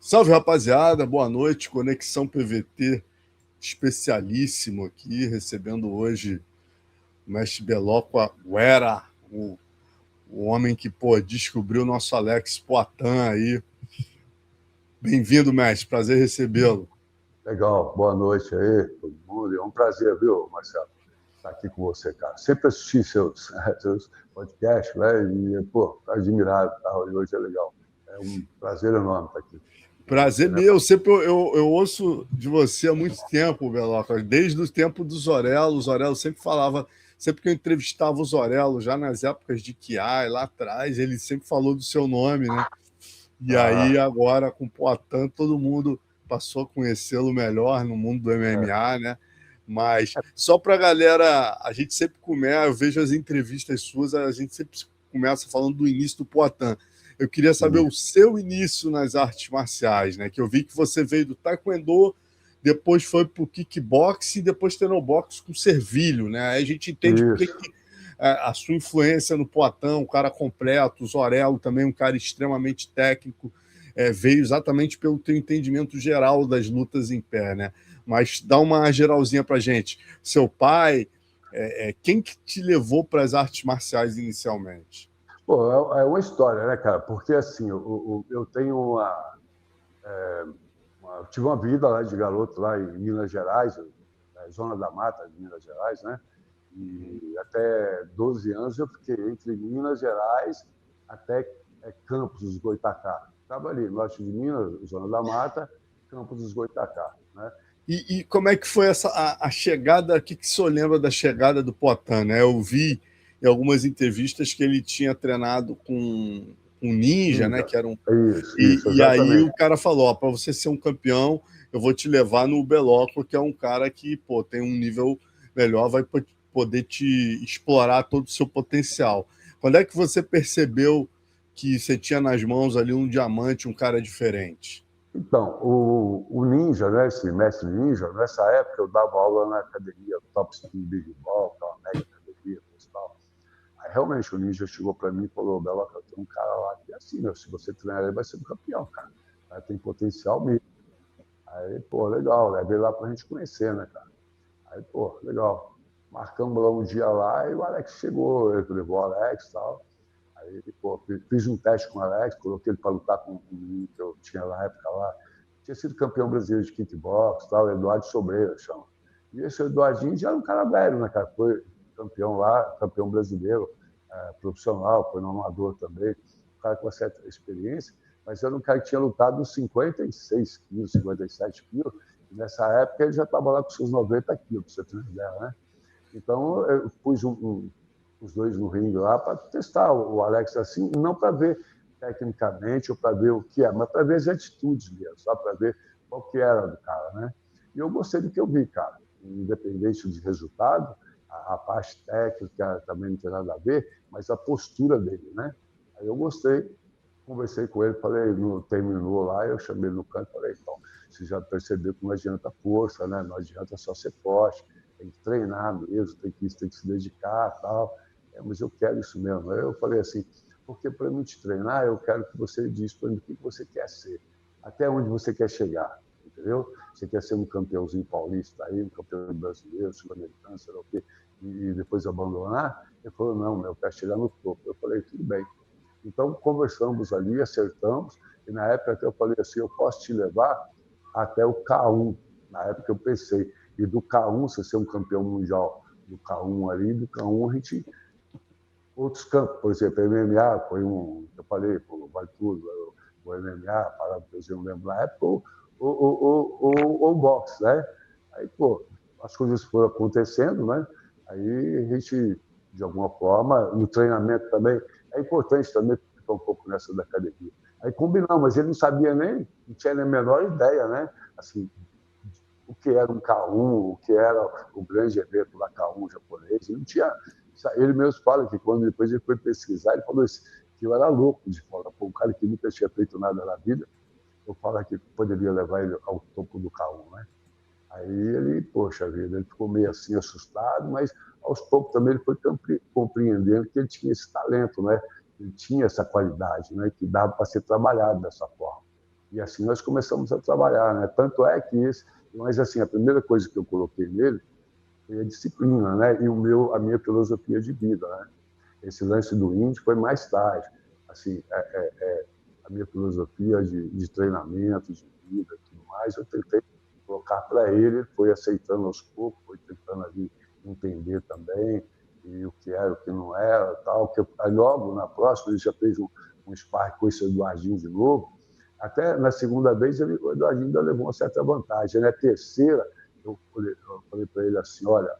Salve, rapaziada, boa noite. Conexão PVT especialíssimo aqui, recebendo hoje o mestre Beloco Agüera, o homem que descobriu o nosso Alex Poitin aí. Bem-vindo, mestre, prazer recebê-lo. Legal, boa noite aí, todo mundo. É um prazer, viu, Marcelo, estar aqui com você, cara. Sempre assisti seus podcasts, né? E, admirado, tá? E hoje é legal. É um prazer enorme estar aqui. Prazer meu, sempre eu ouço de você há muito tempo, Beloco, desde o tempo do Zorello. O Zorello sempre falava, sempre que eu entrevistava o Zorello, já nas épocas de Kiai, lá atrás, ele sempre falou do seu nome, né? E aí, agora, com o Poitin, todo mundo passou a conhecê-lo melhor no mundo do MMA, né? Mas, só para a galera, a gente sempre começa, eu vejo as entrevistas suas, a gente sempre começa falando do início do Poitin. Eu queria saber o seu início nas artes marciais, né? Que eu vi que você veio do Taekwondo, depois foi para o kickboxing e depois treinou boxe com Servilho, né? Aí a gente entende por que a sua influência no Poitin, um cara completo, o Zorello também um cara extremamente técnico, veio exatamente pelo teu entendimento geral das lutas em pé, né? Mas dá uma geralzinha pra gente. Seu pai, quem que te levou para as artes marciais inicialmente? Pô, é uma história, né, cara? Porque, assim, eu tenho eu tive uma vida lá de garoto, lá em Minas Gerais, Zona da Mata de Minas Gerais, né? E até 12 anos eu fiquei entre Minas Gerais até Campos dos Goytacá. Estava ali, norte de Minas, Zona da Mata, Campos dos Goytacá, né? E como é que foi a chegada? O que o senhor lembra da chegada do Poitin, né? Eu vi em algumas entrevistas que ele tinha treinado com um ninja, né? Que era um... Isso, e aí exatamente. o cara falou: para você ser um campeão, eu vou te levar no Beloco, que é um cara que tem um nível melhor, vai poder te explorar todo o seu potencial. Quando é que você percebeu que você tinha nas mãos ali um diamante, um cara diferente? Então, o Ninja, né, esse mestre Ninja, nessa época eu dava aula na academia Top Spin Big Ball, que é uma mega academia e tal. Aí realmente o Ninja chegou para mim e falou: Bela, tem um cara lá que é assim, meu, se você treinar ele vai ser um campeão, cara. Aí tem potencial mesmo. Aí, legal, levei lá pra gente conhecer, né, cara? Aí, legal. Marcamos lá um dia lá e o Alex chegou, ele levou o Alex e tal. Aí, fiz um teste com o Alex, coloquei ele para lutar com um menino que eu tinha na época lá. Tinha sido campeão brasileiro de kickbox, tal, Eduardo Sobreira, chama. E esse Eduardinho já era um cara velho, né, cara? Foi campeão lá, campeão brasileiro, profissional, foi no amador também. Um cara com uma certa experiência, mas era um cara que tinha lutado uns 56 quilos, 57 quilos. E nessa época ele já estava lá com seus 90 quilos, pra você ter uma ideia, né? Então eu pus os dois no ringue lá para testar o Alex assim, não para ver tecnicamente ou para ver o que é, mas para ver as atitudes mesmo, só para ver qual que era do cara, né? E eu gostei do que eu vi, cara. Independente de resultado, a parte técnica também não tem nada a ver, mas a postura dele, né? Aí eu gostei, conversei com ele, falei, não terminou lá, eu chamei ele no canto, falei, então, você já percebeu que não adianta força, né? Não adianta só ser forte, tem que treinar mesmo, tem que se dedicar, tal. Mas eu quero isso mesmo. Aí eu falei assim, porque para mim te treinar, eu quero que você diz para mim o que você quer ser, até onde você quer chegar, entendeu? Você quer ser um campeãozinho paulista aí, um campeão brasileiro, sul-americano, sei lá o quê, e depois abandonar? Ele falou, não, eu quero chegar no topo. Eu falei, tudo bem. Então, conversamos ali, acertamos, e na época até eu falei assim, eu posso te levar até o K1. Na época eu pensei, e do K1 você ser um campeão mundial do K1 ali, do K1 a gente... Outros campos, por exemplo, MMA, foi eu falei, vale tudo, o MMA, para eu não lembro na época, ou boxe, né? Aí, as coisas foram acontecendo, né? Aí a gente, de alguma forma, no treinamento também, é importante também ficar um pouco nessa da academia. Aí combinamos, mas ele não sabia nem, não tinha nem a menor ideia, né? Assim, o que era um K1, o que era o grande evento da K1 japonês. Ele não tinha. Ele mesmo fala que quando depois ele foi pesquisar, ele falou isso, que eu era louco de falar, um cara que nunca tinha feito nada na vida, eu falar que poderia levar ele ao topo do K1, né? Aí ele, poxa vida, ele ficou meio assim assustado, mas aos poucos também ele foi compreendendo que ele tinha esse talento, né? Ele tinha essa qualidade, né? Que dava para ser trabalhado dessa forma. E assim nós começamos a trabalhar, né? Tanto é que mas assim, a primeira coisa que eu coloquei nele foi a disciplina, né? E a minha filosofia de vida, né? Esse lance do índio foi mais tarde. Assim, a minha filosofia de treinamento, de vida, tudo mais, eu tentei colocar para ele foi aceitando aos poucos, foi tentando ali entender também e o que era, o que não era, tal. Aí logo na próxima ele já fez um sparring com esse Eduardinho de novo. Até na segunda vez o Eduardinho ainda levou uma certa vantagem. Na terceira eu falei para ele assim, olha,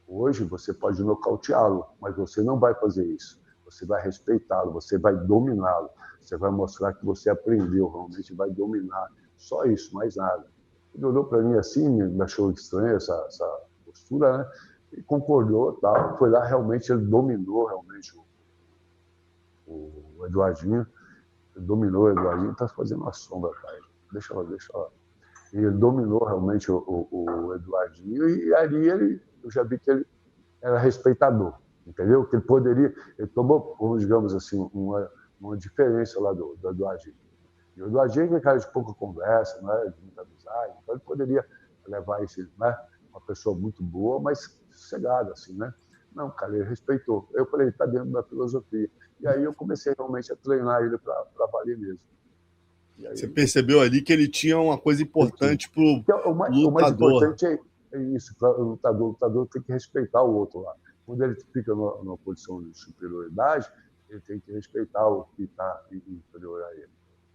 hoje você pode nocauteá-lo, mas você não vai fazer isso. Você vai respeitá-lo, você vai dominá-lo, você vai mostrar que você aprendeu realmente, vai dominar. Só isso, mais nada. Ele olhou para mim assim, me achou estranha essa postura, né? E concordou, tal. Foi lá, realmente, ele dominou realmente o Eduardinho. Ele dominou o Eduardinho, está fazendo uma sombra, cara. Deixa ela. E ele dominou realmente o Eduardinho, e ali eu já vi que ele era respeitador, entendeu? Que ele tomou, digamos assim, uma diferença lá do Eduardinho. E o Eduardinho é um cara de pouca conversa, né, de muita amizade, então ele poderia levar né, uma pessoa muito boa, mas sossegada, assim, né? Não, cara, ele respeitou. Eu falei, está dentro da filosofia. E aí eu comecei realmente a treinar ele para valer mesmo. Você percebeu ali que ele tinha uma coisa importante para o o mais lutador. importante é isso, o lutador tem que respeitar o outro lá. Quando ele fica numa posição de superioridade, ele tem que respeitar o que está inferior a ele.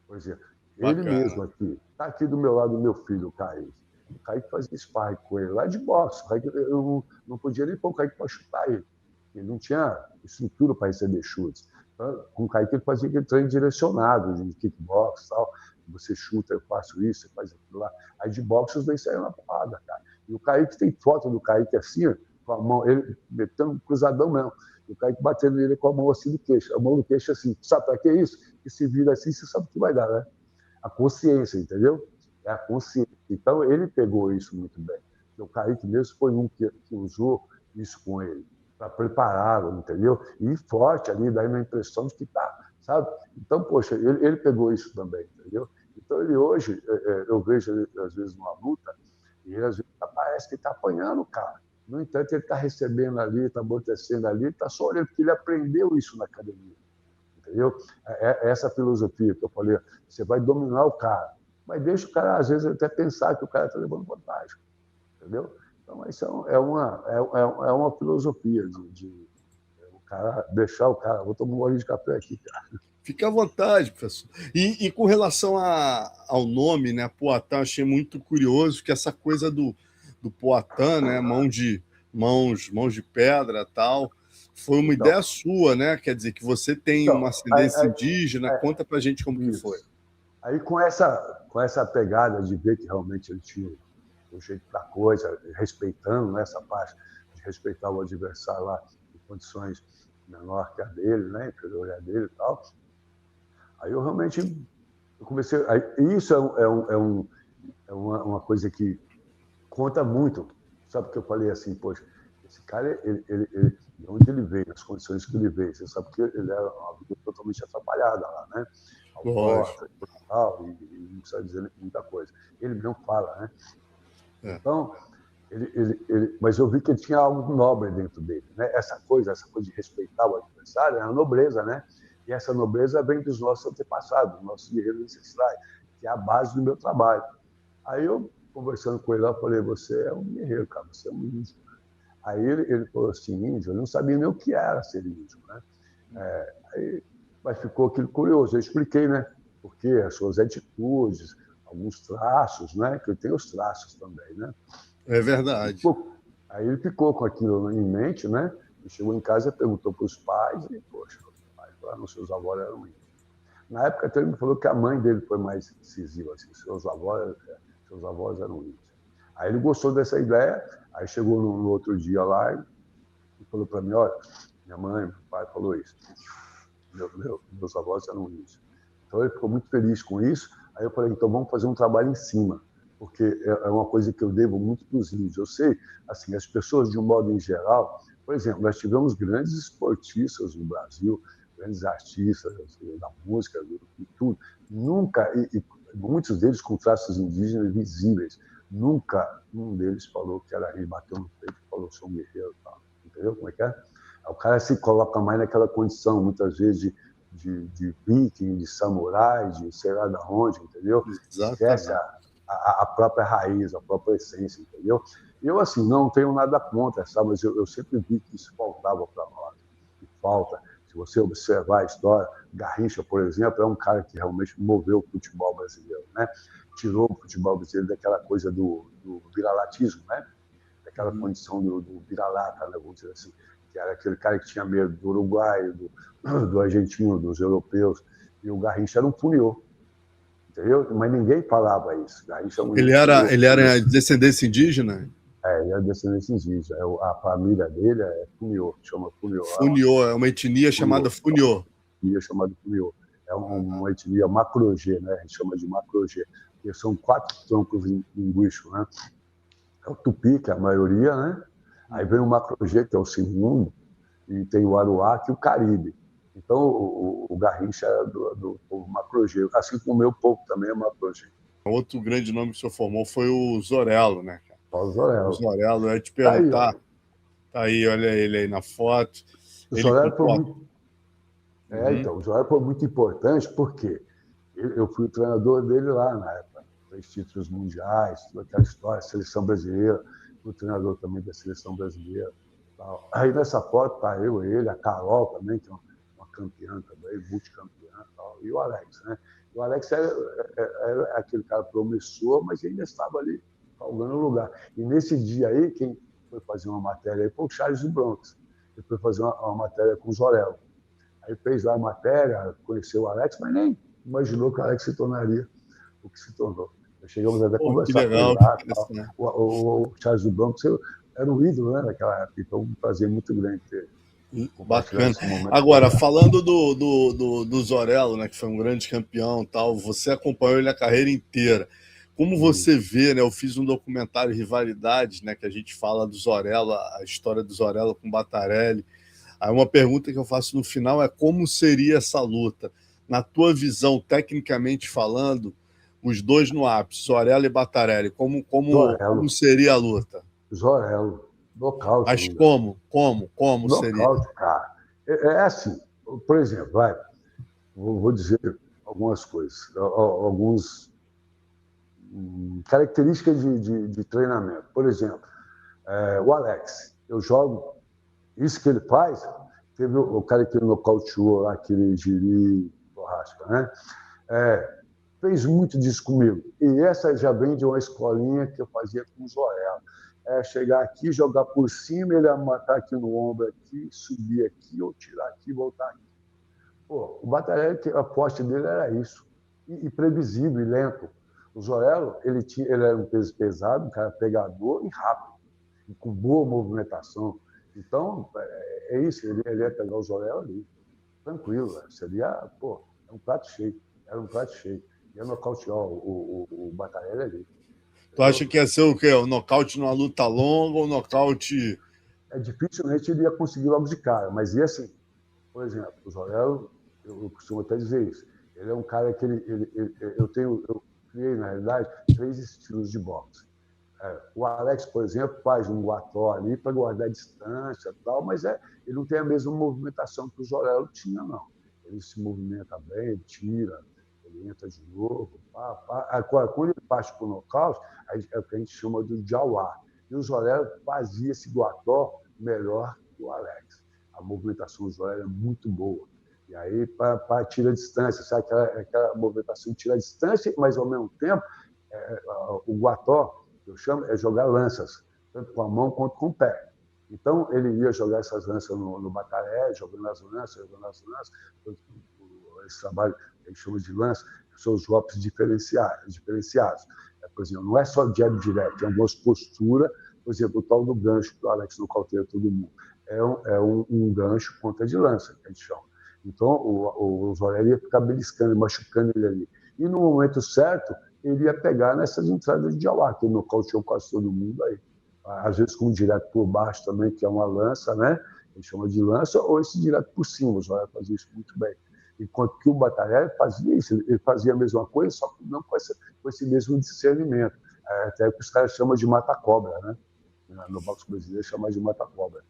Por exemplo, ele mesmo aqui, está aqui do meu lado, meu filho, o Kaique. O Kaique fazia sparring com ele lá de boxe. Eu não podia nem pôr o Kaique para chutar ele. Ele não tinha estrutura para receber chutes. Então, com o Kaique ele fazia aquele treino direcionado, de kickbox e tal. Você chuta, eu faço isso, você faz aquilo lá. Aí de boxe os dois saíram na porrada, cara. E o Kaique tem foto do Kaique assim, com a mão, ele metendo um cruzadão mesmo. E o Kaique batendo nele com a mão assim do queixo. A mão do queixo assim, sabe para que é isso? Que se vira assim, você sabe o que vai dar, né? A consciência, entendeu? É a consciência. Então ele pegou isso muito bem. O Kaique mesmo foi um que usou isso com ele, para prepará-lo, entendeu? E forte ali, daí na impressão de que tá, sabe? Então, poxa, ele pegou isso também, entendeu? Então ele hoje, eu vejo ele, às vezes numa luta, e ele às vezes parece que está apanhando o cara. No entanto, ele está recebendo ali, está amortecendo ali, está só olhando, porque ele aprendeu isso na academia. Entendeu? Essa filosofia que eu falei, você vai dominar o cara, mas deixa o cara, às vezes, até pensar que o cara está levando vantagem. Entendeu? Então, isso é uma filosofia de o cara deixar o cara. Vou tomar um gole de café aqui, cara. Fique à vontade, professor. E com relação ao nome, né, Poatan, achei muito curioso que essa coisa do Poatan, né, mãos de pedra, tal, foi uma ideia sua, né? Quer dizer que você tem uma ascendência indígena. Conta pra gente como que foi. Aí com essa pegada de ver que realmente ele tinha o jeito da coisa, respeitando, né, essa parte de respeitar o adversário lá em condições menor que a dele, né, inferior a dele e tal. Aí eu realmente comecei. Isso é uma coisa que conta muito. Sabe que eu falei assim, poxa, esse cara, de onde ele veio, as condições que ele veio. Você sabe que ele era uma vida totalmente atrapalhada lá, né? Alcoólatra e tal, e não precisa dizer muita coisa. Ele não fala, né? Então, mas eu vi que ele tinha algo nobre dentro dele, né? Essa coisa de respeitar o adversário é a nobreza, né? E essa nobreza vem dos nossos antepassados, dos nossos guerreiros ancestrais, que é a base do meu trabalho. Aí eu, conversando com ele, eu falei, você é um guerreiro, cara, você é um índio. Aí ele falou assim, índio, eu não sabia nem o que era ser índio, né? Mas ficou aquilo curioso, eu expliquei, né? Porque as suas atitudes, alguns traços, né? Que eu tenho os traços também, né? É verdade. Aí ele ficou com aquilo em mente, né? E chegou em casa e perguntou para os pais, e, poxa, os pais falaram, seus avós eram índios. Na época, até ele me falou que a mãe dele foi mais decisiva, assim, seus avós eram índios. Aí ele gostou dessa ideia, aí chegou no outro dia lá e falou para mim, olha, minha mãe, meu pai falou isso, meus avós eram índios. Então ele ficou muito feliz com isso, aí eu falei, então vamos fazer um trabalho em cima, porque é uma coisa que eu devo muito para os índios. Eu sei, assim, as pessoas, de um modo em geral, por exemplo, nós tivemos grandes esportistas no Brasil, grandes artistas da música, e tudo. Nunca, muitos deles com traços indígenas visíveis. Nunca um deles falou que era rei, bateu no peito e falou sou um guerreiro. Tal. Entendeu como é que é? O cara se coloca mais naquela condição, muitas vezes, de viking, de samurai, de sei lá de onde, entendeu? Esquece a própria raiz, a própria essência, entendeu? Eu, assim, não tenho nada contra, sabe? Mas eu sempre vi que isso faltava para nós. E falta. Se você observar a história, Garrincha, por exemplo, é um cara que realmente moveu o futebol brasileiro, né? Tirou o futebol brasileiro daquela coisa do viralatismo, né? Daquela condição do vira-lata, né? Vamos dizer assim, que era aquele cara que tinha medo do uruguaio, do argentino, dos europeus. E o Garrincha era um funiô, entendeu? Mas ninguém falava isso. Garrincha ele era descendência indígena? Ele é descendência indígena. A família dele é Funiô, chama Funiô. Funiô, é uma etnia chamada Funiô. Etnia chamada Funiô. É uma etnia macro-G, né? A gente chama de macro-G. Porque são 4 troncos linguísticos, né? É o Tupi, que é a maioria, né? Aí vem o macro-G, que é o segundo, e tem o Aruac e o Caribe. Então, o Garrincha é do povo macro-G, assim como o meu povo também é macro-G. Outro grande nome que o senhor formou foi o Zorello, né? O Zorello. O Zorello, eu ia te perguntar. Tá aí, olha ele aí na foto. O Zorello foi muito... então, o Zorello foi muito importante porque eu fui o treinador dele lá na época. 3 títulos mundiais, toda aquela história, seleção brasileira. Fui o treinador também da seleção brasileira. Tal. Aí nessa foto tá eu, ele, a Carol também, que é uma campeã também, multicampeã, tal, e o Alex, né? O Alex era aquele cara promissor, mas ainda estava ali galgando o lugar. E nesse dia aí, quem foi fazer uma matéria aí foi o Charles do Bronx. Ele foi fazer uma matéria com o Zorello. Aí fez lá a matéria, conheceu o Alex, mas nem imaginou que o Alex se tornaria o que se tornou. Chegamos até a conversar com ele lá. O Charles do Bronx era um ídolo, né, naquela época, então um prazer muito grande ter. Bacana. Agora, falando do Zorello, né, que foi um grande campeão, tal, você acompanhou ele a carreira inteira. Como você vê, né? Eu fiz um documentário Rivalidades, né, que a gente fala do Zorello, a história do Zorello com o Battarelli. Aí uma pergunta que eu faço no final é como seria essa luta? Na tua visão, tecnicamente falando, os dois no ápice, Zorello e Battarelli, como seria a luta? Zorello. Nocaute. Mas como seria? Nocaute, cara. É assim, por exemplo, vou dizer algumas coisas, algumas características de treinamento. Por exemplo, o Alex, eu jogo, isso que ele faz, teve o cara que nocauteou lá, aquele Giri Borrasca, né? Fez muito disso comigo. E essa já vem de uma escolinha que eu fazia com o Zorello. Chegar aqui, jogar por cima, ele ia matar aqui no ombro, aqui, subir aqui, ou tirar aqui, voltar aqui. Pô, o Battarelli, a poste dele era isso. E previsível e lento. O Zorello, ele era um peso pesado, um cara pegador e rápido, e com boa movimentação. Então, é isso, ele ia pegar o Zorello ali, tranquilo. Seria, um prato cheio. Era um prato cheio. Ia nocautear o Battarelli ali. Tu acha que ia ser o quê? Um nocaute numa luta longa ou um nocaute... Dificilmente ele ia conseguir logo de cara, mas ia assim. Por exemplo, o Zorello, eu costumo até dizer isso, ele é um cara que eu criei, na realidade, 3 estilos de boxe. O Alex, por exemplo, faz um guató ali para guardar a distância e tal, mas ele não tem a mesma movimentação que o Zorello tinha, não. Ele se movimenta bem, tira, ele entra de novo. Agora, quando ele parte para o nocaute, é o que a gente chama de jawá. E o Zorello fazia esse guató melhor que o Alex. A movimentação do Zorello é muito boa. E aí, para tirar a distância, sabe? Aquela movimentação tira a distância, mas, ao mesmo tempo, o guató, que eu chamo, é jogar lanças, tanto com a mão quanto com o pé. Então, ele ia jogar essas lanças no Battarelli, jogando as lanças. Esse trabalho que a gente chama de lança, são os golpes diferenciados. Por exemplo, não é só jab direto, tem algumas posturas, por exemplo, o tal do gancho, que o Alex nocauteia todo mundo. É um gancho ponta de lança, que a gente chama. Então, o Zorello ia ficar beliscando, machucando ele ali. E no momento certo, ele ia pegar nessas entradas de jawá, que ele nocauteou quase todo mundo aí. Às vezes com um direto por baixo também, que é uma lança, né? A gente chama de lança, ou esse direto por cima, o Zorello fazia isso muito bem. Enquanto que o Batarelli fazia isso, ele fazia a mesma coisa, só que não com esse mesmo discernimento. Até o que os caras chamam de mata-cobra, né? No boxe brasileiro chama de mata-cobra.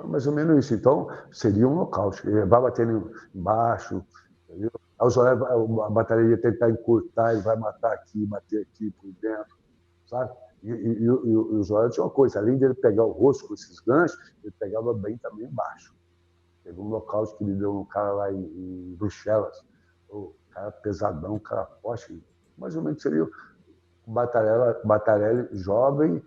Mais ou menos isso. Então, seria um nocaute. Ele vai bater embaixo, entendeu? A batalha ia tentar encurtar, ele vai matar aqui, bater aqui por dentro, sabe? E o Zóia tinha uma coisa, além de ele pegar o rosto com esses ganchos, ele pegava bem também embaixo. Teve um nocaute que ele deu no cara lá em Bruxelas. O cara pesadão, um cara forte. Mais ou menos seria o Batarelli jovem,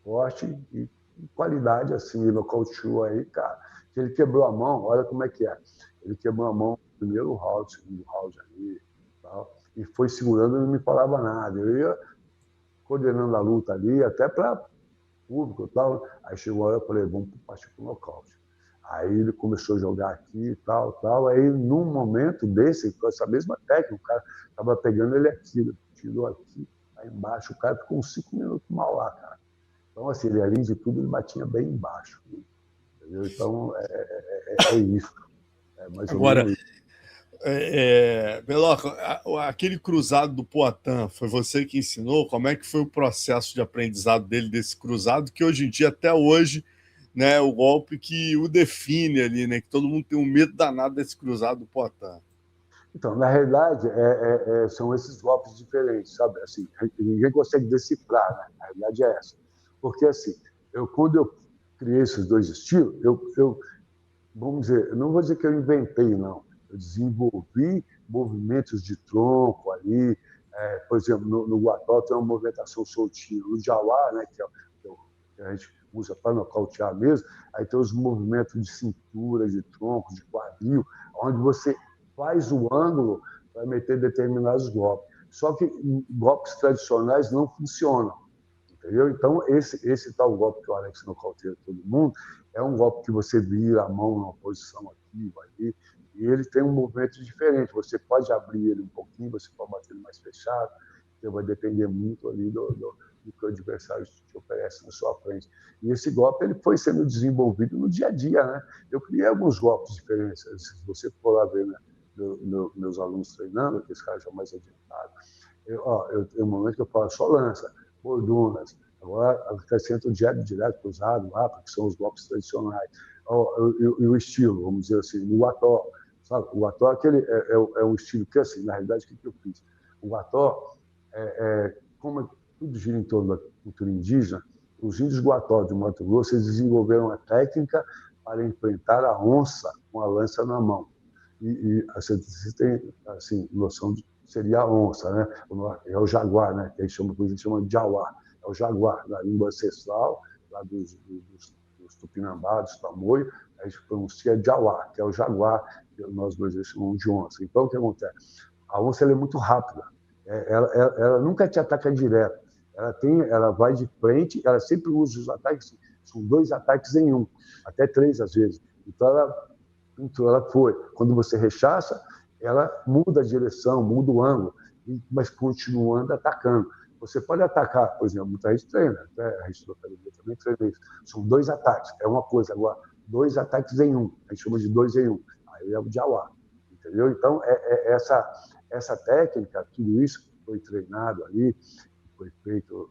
forte e qualidade, assim, ele nocauteou aí, cara. Que ele quebrou a mão, olha como é que é. Ele quebrou a mão no primeiro round, segundo round ali, tal, e foi segurando e não me falava nada. Eu ia coordenando a luta ali, até para público e tal. Aí chegou a hora, eu falei, vamos partir para o nocaute. Aí ele começou a jogar aqui e tal. Aí, num momento desse, com essa mesma técnica, o cara estava pegando ele aqui, tirou aqui, aí embaixo, o cara ficou uns 5 minutos mal lá, cara. Então, assim, ele, além de tudo, ele batia bem embaixo. Entendeu? Então, é isso. É mais ou Agora, menos isso. Beloca, aquele cruzado do Poatan, foi você que ensinou? Como é que foi o processo de aprendizado dele desse cruzado, que hoje em dia, até hoje, né, o golpe que o define ali, né, que todo mundo tem um medo danado desse cruzado do Poatan? Então, na realidade, são esses golpes diferentes, sabe? Assim, ninguém consegue decifrar, né? A realidade é essa. Porque, assim, quando eu criei esses dois estilos, vamos dizer, eu não vou dizer que eu inventei, não. Eu desenvolvi movimentos de tronco ali. Por exemplo, no Guató tem uma movimentação soltinha. No Jauá, né, que a gente usa para nocautear mesmo, aí tem os movimentos de cintura, de tronco, de quadril, onde você faz o ângulo para meter determinados golpes. Só que golpes tradicionais não funcionam. Entendeu? Então, esse tal golpe que o Alex nocauteia todo mundo é um golpe que você vira a mão numa posição aqui, ali, e ele tem um movimento diferente. Você pode abrir ele um pouquinho, você pode bater ele mais fechado, então vai depender muito ali do que o adversário te oferece na sua frente. E esse golpe ele foi sendo desenvolvido no dia a dia, né? Eu criei alguns golpes diferentes. Se você for lá ver, né, meus alunos treinando, que esse cara já mais adiantado, tem um momento que eu falo só lança, bordunas, agora acrescenta o jab direto cruzado lá, porque são os golpes tradicionais. E o estilo, vamos dizer assim, o Guató, sabe? O Guató é um estilo que, assim, na realidade, o que eu fiz? O Guató, como tudo gira em torno da cultura indígena, os índios Guató de Mato Grosso, eles desenvolveram a técnica para enfrentar a onça com a lança na mão. Você tem, assim, noção de seria a onça, né? É o jaguar, né? Que a gente chama de jauá. É o jaguar, da língua ancestral, lá dos Tupinambá, dos Tamoio, a gente pronuncia jauá, que é o jaguar, que nós dois chamamos de onça. Então, o que acontece? A onça ela é muito rápida. Ela nunca te ataca direto. Ela vai de frente, ela sempre usa os ataques, são 2 ataques em um, até 3 às vezes. Então, ela foi. Quando você rechaça, ela muda a direção, muda o ângulo, mas continuando atacando. Você pode atacar, por exemplo, muita gente treina, até a gente da academia também treina isso. São 2 ataques, é uma coisa. Agora, 2 ataques em um, a gente chama de 2 em 1. Aí é o jauá, entendeu? Então, essa técnica, tudo isso foi treinado ali, foi feito,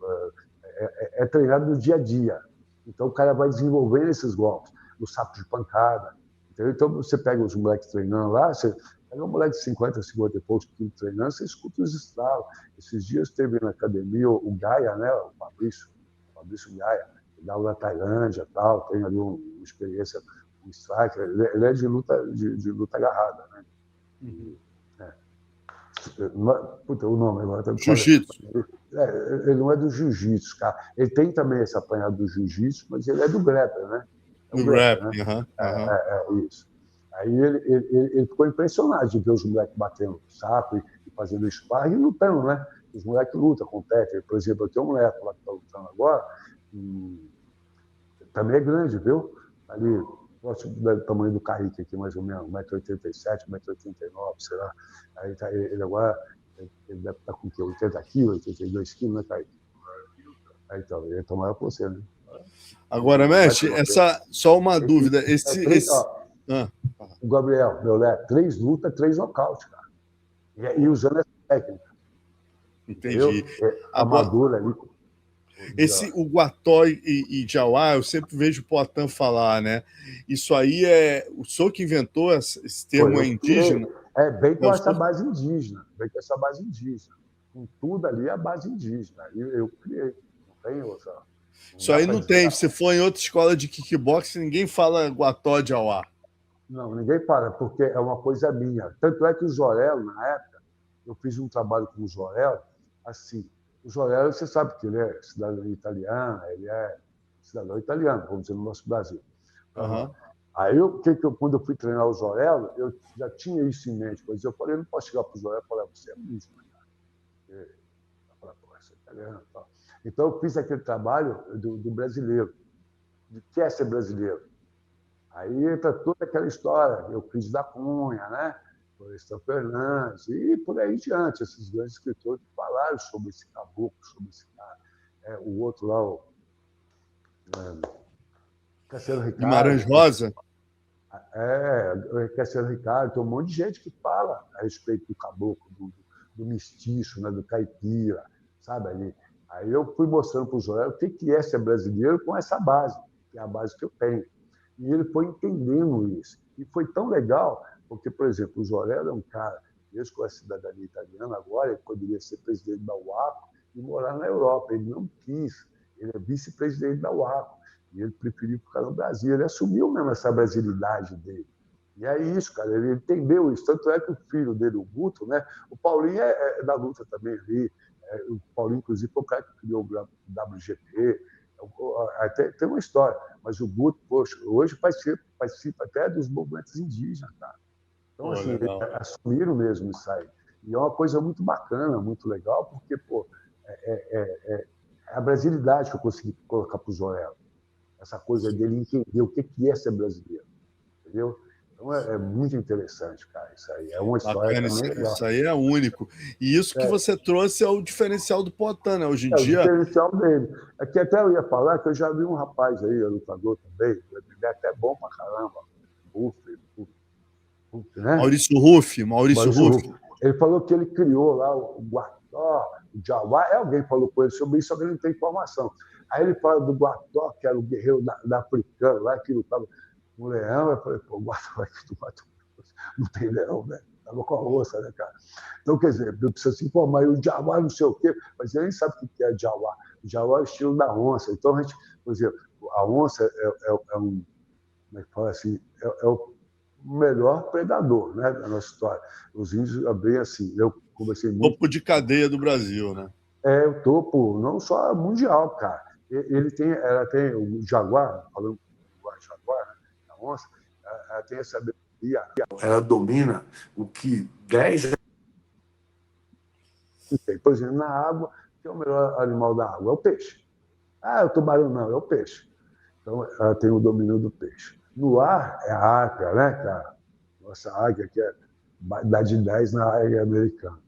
treinado no dia a dia. Então, o cara vai desenvolvendo esses golpes, no saco de pancada. Entendeu? Então, você pega os moleques treinando lá, você pega um moleque de 50 e poucos quilos treinando, você escuta os estralos. Esses dias teve na academia o Gaia, né? O Fabrício Gaia, que dá na Tailândia, tal, tem ali uma experiência, um striker. Ele é de luta agarrada, né? Puta, o nome agora tá. Jiu-jitsu. Ele não é do jiu-jitsu, cara. Ele tem também esse apanhado do jiu-jitsu, mas ele é do grappling, né? Do grappling, né? Isso. Aí ele ficou impressionado de ver os moleques batendo saco e fazendo sparring e lutando, né? Os moleques lutam, competem. Por exemplo, eu tenho um moleque lá que está lutando agora, também é grande, viu? Ali, próximo do tamanho do Kaique aqui, mais ou menos, 1,87 m, 1,89 m, sei lá. Aí ele agora, ele deve estar com o quê? 80 quilos, 82 quilos, né, Kaique? Aí, então, ele é maior que você, né? Agora, mestre, só uma dúvida. Ah, O Gabriel, meu Lé, 3 lutas, 3 nocautes, cara. E usando essa técnica. entendi. Entendeu? Agora, Amador ali. o Guató e Jauá, eu sempre vejo o Poatan falar, né? Isso aí é. O senhor que inventou esse Foi termo é eu que criei. indígena? Bem É com o essa senhor... base indígena. Bem com essa base indígena. Com tudo ali é a base indígena. E eu criei. Não tem outra. Não Isso dá aí para não dizer. tem. Se for em outra escola de kickboxing, ninguém fala Guató de Jauá. Não, ninguém para, porque é uma coisa minha. Tanto é que o Jorel, na época, eu fiz um trabalho com o Jorel, assim. O Jorel, você sabe que ele é cidadão italiano, ele é cidadão italiano, vamos dizer, no nosso Brasil. Para nós. Uhum. Aí, quando eu fui treinar o Jorel, eu já tinha isso em mente. Pois eu falei, eu não posso chegar para o Jorel e falar, você é indígena, cara. Ele falou, pô, você é italiano. Tal. Então, eu fiz aquele trabalho do brasileiro, de que é ser brasileiro. Aí entra toda aquela história, Euclides da Cunha, né? Florestan Fernandes, e por aí diante, esses grandes escritores que falaram sobre esse caboclo, sobre esse cara. O outro lá, o Cassiano Guimarães Ricardo, Rosa? o Cassiano Ricardo, tem um monte de gente que fala a respeito do caboclo, do mestiço, né? Do caipira, sabe ali. Aí eu fui mostrando para o Joel o que é ser brasileiro com essa base, que é a base que eu tenho. E ele foi entendendo isso. E foi tão legal, porque, por exemplo, o Jorel é um cara, mesmo com a cidadania italiana, agora ele poderia ser presidente da UAPO e morar na Europa. Ele não quis. Ele é vice-presidente da UAPO. E ele preferiu ficar no Brasil. Ele assumiu mesmo essa brasilidade dele. E é isso, cara. Ele entendeu isso. Tanto é que o filho dele, o Guto, né? O Paulinho é da luta também ali. O Paulinho, inclusive, foi o cara que criou o WGP. Até tem uma história, mas o Guto, poxa, hoje participa até dos movimentos indígenas, cara. Então, Pô, assim, legal. assumiram mesmo isso aí. E é uma coisa muito bacana, muito legal, porque, pô, é a brasilidade que eu consegui colocar para o Joel. Essa coisa dele entender o que é ser brasileiro, entendeu? Então, é muito interessante, cara, isso aí. É uma história Bacana, também legal. isso aí é único. E isso que você trouxe é o diferencial do Poatan, né? Hoje em O dia, diferencial dele. Aqui até eu ia falar que eu já vi um rapaz aí, lutador também, ele é até bom pra caramba. Ruff, né? Maurício Maurício Ruff. Ruff. Ele falou que ele criou lá o Guató, o Jauá. Alguém falou com ele sobre isso, só que ele não tem informação. Aí ele fala do Guató, que era o guerreiro da africano lá, que lutava com o leão. Eu falei, pô, o Guató é que do Guató não tem leão, né? Tava com a onça, né, cara? Então, quer dizer, eu preciso se informar. E o Jauá não sei o quê, mas ele nem sabe o que é Jauá. O Jauá é o estilo da onça. Então, a gente, por exemplo, a onça é um, como é que fala assim, é o melhor predador, né, da nossa história. Os índios, bem assim, eu conversei muito. Topo de cadeia do Brasil, né? O topo, não só mundial, cara. Ela tem o jaguar, falando do jaguar, né, a onça, ela tem essa habilidade. Ela domina o que 10 tem. Por exemplo, na água, que é o melhor animal da água? É o peixe. Ah, o tubarão não, é o peixe. Então, ela tem o domínio do peixe. No ar, é a águia, né, cara? Nossa águia, que dá de 10 na águia americana.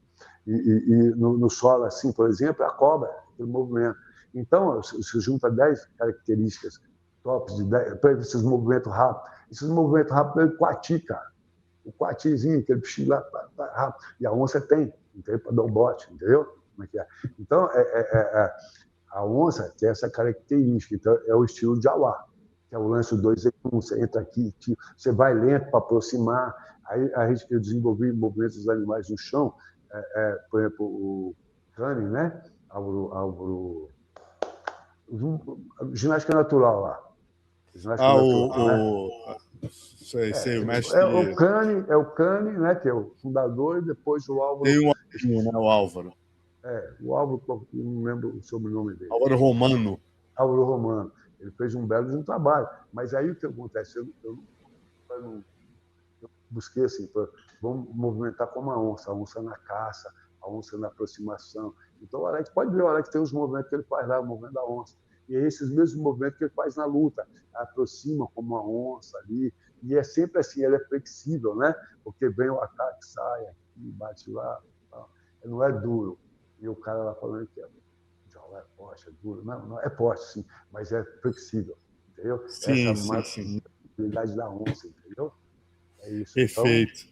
E no solo, assim, por exemplo, a cobra, tem movimento. Então, se junta 10 características tops de 10, para esses movimentos rápidos. Esses movimentos rápidos é o coati, cara. O coatizinho, aquele bichinho lá, rápido. E a onça tem, entendeu? Para dar um bote, entendeu? Como é que é? Então, a onça tem essa característica. Então, é o estilo de Jauá, que é o lance 2 em 1. Você entra aqui, você vai lento para aproximar. Aí eu desenvolvi movimentos dos animais no chão, por exemplo, o Cânime, né? Ginástica natural lá. Ginástica Ah, natural, né? sei, o mestre. É o Cane, né? Que é o fundador, e depois o Tem Álvaro. um amigo, né? O Álvaro. O Álvaro, não lembro o sobrenome dele. Álvaro Romano. Álvaro Romano. Ele fez um belo de um trabalho. Mas aí o que acontece? Eu busquei assim, vamos movimentar como a onça na caça, a onça na aproximação. Então, o Alex, pode ver, o Alex tem os movimentos que ele faz lá, o movimento da onça. E é esses mesmos movimentos que ele faz na luta, aproxima como uma onça ali. E é sempre assim, ele é flexível, né? Porque vem o ataque, sai aqui, bate lá. Tal. Ele não é duro. E o cara lá falando que é forte, é duro. Não, é forte, sim, mas é flexível, entendeu? Essa Sim, sim, sim. habilidade da onça, entendeu? É isso. Perfeito.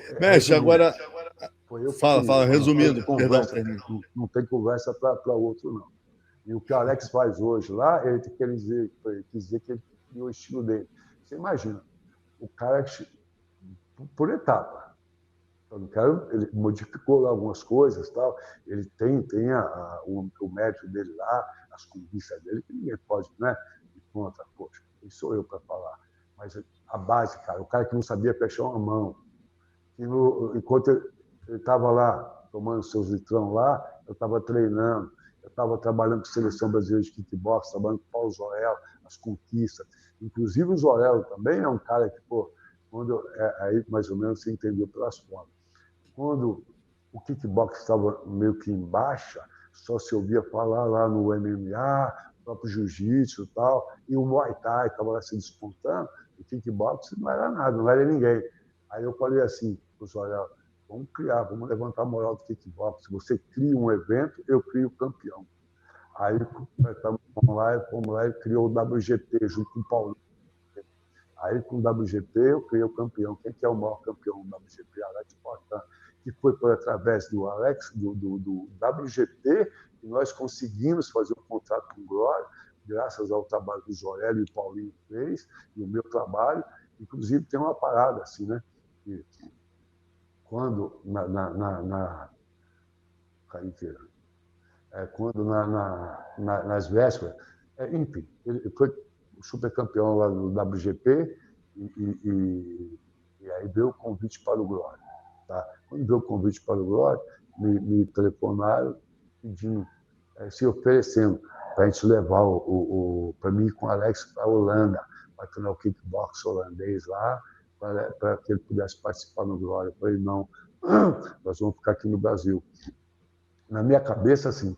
Então, Mestre, agora... Fala, não resumindo, tem perdão. Não tem conversa para outro, não. E o que o Alex faz hoje lá, ele quer dizer que ele criou o estilo dele. Você imagina, o cara por etapa. Ele modificou lá algumas coisas, tal. Ele tem o mérito dele lá, as conquistas dele, que ninguém pode, né? De conta, poxa, quem sou eu para falar? Mas a base, cara, o cara que não sabia fechar uma mão, que enquanto ele estava lá tomando seus litrão lá, eu estava treinando, eu estava trabalhando com a seleção brasileira de kickbox, trabalhando com o Paulo Zorel, as conquistas. Inclusive o Zorel também é um cara que, pô, aí mais ou menos você entendeu pelas formas. Quando o kickbox estava meio que em baixa, só se ouvia falar lá no MMA, próprio jiu-jitsu e tal, e o Muay Thai estava lá se despontando, o kickbox não era nada, não era ninguém. Aí eu falei assim, olha, vamos levantar a moral do kickbox. Se você cria um evento, eu crio o campeão. Aí fomos lá e criou o WGP junto com o Paulinho. Aí com o WGP eu criei o campeão. Quem que é o maior campeão do WGP? Alex Portan, que foi através do WGP que nós conseguimos fazer um contrato com o Glória, graças ao trabalho que o Joel e o Paulinho fez, e o meu trabalho. Inclusive tem uma parada assim, né? Que quando nas vésperas, enfim, ele foi super campeão lá no WGP e aí veio o convite para o Glória. Tá? Quando veio o convite para o Glória, me telefonaram pedindo, se oferecendo para a gente levar para mim com o Alex para a Holanda, para treinar o kickbox holandês lá, para que ele pudesse participar no Glória. Eu falei, não, nós vamos ficar aqui no Brasil. Na minha cabeça, assim,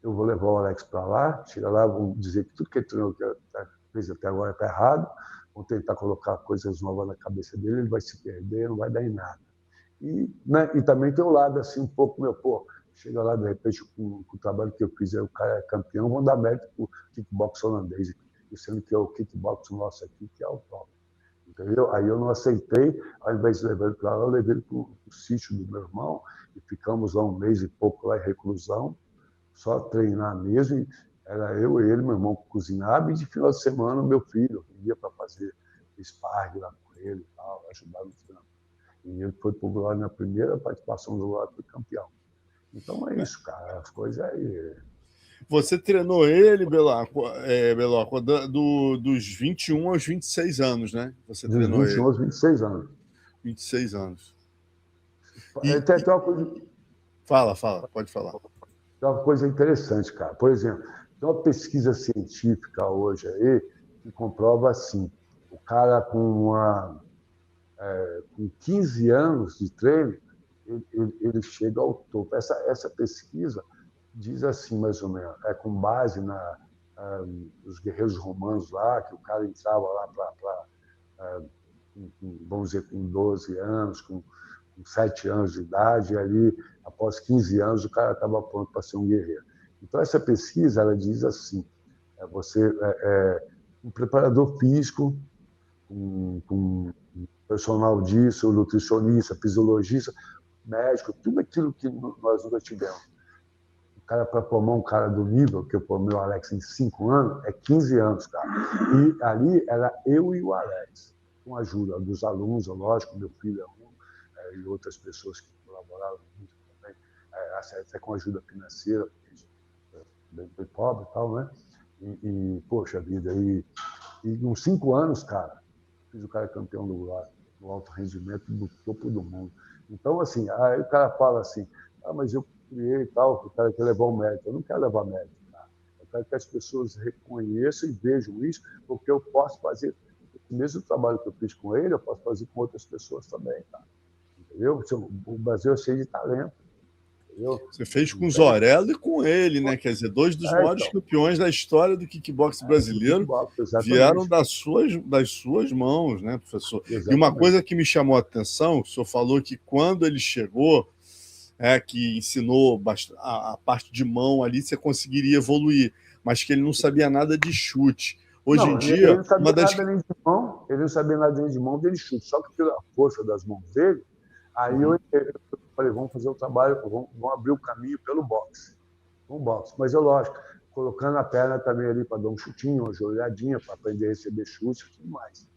eu vou levar o Alex para lá, chega lá, vão dizer que tudo que ele treinou, que fez até agora está errado, vão tentar colocar coisas novas na cabeça dele, ele vai se perder, não vai dar em nada. E também tem o lado, assim, um pouco, chega lá, de repente, com o trabalho que eu fiz, o cara é campeão, vão dar mérito para o kickbox holandês, sendo que é o kickbox nosso aqui, que é o top. Entendeu? Aí eu não aceitei, ao invés de levar ele para lá, eu levei ele para o sítio do meu irmão e ficamos lá um mês e pouco lá em reclusão, só treinar mesmo. Era eu e ele, meu irmão, que cozinhava, e de final de semana meu filho ia para fazer sparring lá com ele e tal, ajudar no treino. E ele foi para o Glória na primeira participação do Glória, foi campeão. Então é isso, cara, as coisas aí. Você treinou ele, Beloco, dos 21 aos 26 anos, né? Você treinou dos 21 ele. aos 26 anos. 26 anos. Tem uma coisa... Fala, pode falar. Tem uma coisa interessante, cara. Por exemplo, tem uma pesquisa científica hoje aí que comprova assim, o cara com 15 anos de treino, ele chega ao topo. Essa pesquisa diz assim, mais ou menos, com base nos guerreiros romanos lá, que o cara entrava lá vamos dizer, com 12 anos, com 7 anos de idade, e ali, após 15 anos, o cara estava pronto para ser um guerreiro. Então, essa pesquisa, ela diz assim, você um preparador físico, um personal disso, nutricionista, fisiologista, médico, tudo aquilo que nós nunca tivemos. O cara, para formar um cara do nível que eu formei o Alex em 5 anos, é 15 anos, cara. E ali era eu e o Alex, com a ajuda dos alunos, lógico, meu filho é um, e outras pessoas que colaboraram muito também, até com ajuda financeira, porque a gente é bem pobre e tal, né? Poxa vida, e com 5 anos, cara, fiz o cara campeão do Glória, no alto rendimento, do topo do mundo. Então, assim, aí o cara fala assim, mas eu criei e tal, o cara quer levar o mérito. Eu não quero levar mérito, cara. Eu quero que as pessoas reconheçam e vejam isso, porque eu posso fazer o mesmo trabalho que eu fiz com ele, eu posso fazer com outras pessoas também, cara. Entendeu? O Brasil é cheio de talento. Entendeu? Você fez com o Zorello e com ele, né? Quer dizer, dois dos maiores campeões da história do kickbox brasileiro vieram das suas mãos, né, professor? Exatamente. E uma coisa que me chamou a atenção, o senhor falou que quando ele chegou, que ensinou a parte de mão ali, você conseguiria evoluir, mas que ele não sabia nada de chute. Hoje em dia, ele não sabia nada nem de mão, ele não sabia nada de mão, dele chute. Só que pela força das mãos dele, aí eu falei, vamos fazer o trabalho, vamos abrir o caminho pelo boxe. Um boxe. Mas eu, lógico, colocando a perna também ali para dar um chutinho, uma joelhadinha, para aprender a receber chute e tudo mais.